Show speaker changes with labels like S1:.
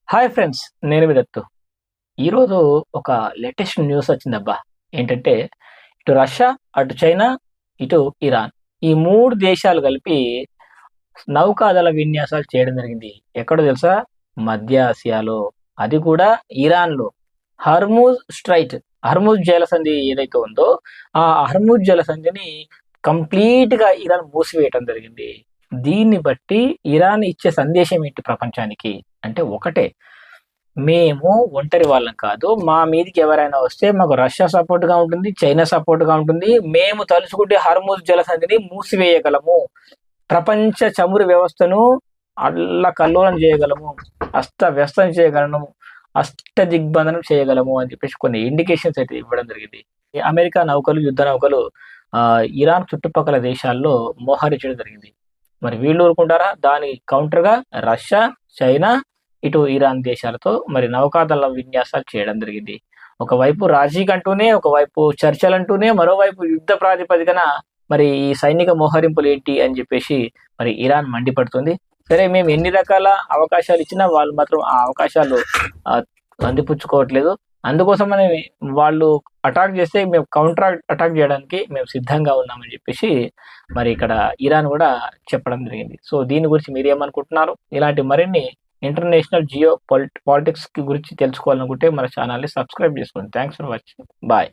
S1: Hi friends. నేను మీ దత్తు. ఈరోజు ఒక లేటెస్ట్ న్యూస్ వచ్చిందబ్బా! ఏంటంటే, ఇటు రష్యా, అటు చైనా, ఇటు ఇరాన్. ఈ 3 దేశాలు కలిపి నౌకాదళ విన్యాసాలు చేయడం జరిగింది. ఎక్కడో తెలుసా? మధ్య ఆసియాలో. అది కూడా ఇరాన్‌లో. Hormuz straight. హర్మూజ్ జలసంధి ఏదైతే ఉందో, ఆ హర్మూజ్ జలసంధిని కంప్లీట్‌గా ఇరాన్ మూసివేయటం జరిగింది. దీన్ని బట్టి ఇరాన్ ఇచ్చే సందేశం ఏంటి ప్రపంచానికి? అంటే ఒకటే, మేము ఒంటరి వాళ్ళం కాదు. మా మీదికి ఎవరైనా వస్తే మాకు రష్యా సపోర్ట్‌గా ఉంటుంది. చైనా సపోర్ట్‌గా ఉంటుంది. మేము తలుచుకుంటే హర్ముజ్ జలసంధిని మూసివేయగలము. ప్రపంచ చమురు వ్యవస్థను అల్లకల్లోలం చేయగలము. అస్తవ్యస్తం చేయగలము. అష్టదిగ్బంధనం చేయగలము అని చెప్పేసి కొన్ని ఇండికేషన్స్ అయితే ఇవ్వడం జరిగింది. ఈ అమెరికా నౌకలు, యుద్ధ నౌకలు ఇరాన్ చుట్టుపక్కల దేశాల్లో మోహరించడం జరిగింది. మరి వీళ్ళు ఊరుకుంటారా? దానికి కౌంటర్‌గా రష్యా, చైనా, ఇటు ఇరాన్ దేశాలతో మరి నౌకాదళ విన్యాసాలు చేయడం జరిగింది. ఒకవైపు రాజీకంటూనే, ఒకవైపు చర్చలంటూనే, మరోవైపు యుద్ధ ప్రాతిపదికన మరి ఈ సైనిక మోహరింపులేంటి అని జెప్పేసి మరి ఇరాన్ మండిపడుతుంది. సరే, మేము ఎన్ని రకాల అవకాశాలిచ్చినా వాళ్ళు మాత్రం ఆ అవకాశాలు ఆహ్, అందిపుచ్చుకోవట్లేదు. అందుకోసమని వాళ్ళు అటాక్ జేస్తే మేము కౌంటర్ అటాక్ జేయడానికి మేము సిద్ధంగా ఉన్నామని జెప్పేసి మరి ఇక్కడ ఇరాన్ గూడా చెప్పడం జరిగింది. సో, దీని గురించి మీరేమనుకుంటున్నారు? ఇలాంటి మరిన్ని ఇంటర్నేషనల్ పాలిటిక్స్ గురించి తెలుసుకోవాలనుకుంటే మన ఛానల్‌ని సబ్స్క్రైబ్ చేసుకోండి. Thanks for watching. బాయ్.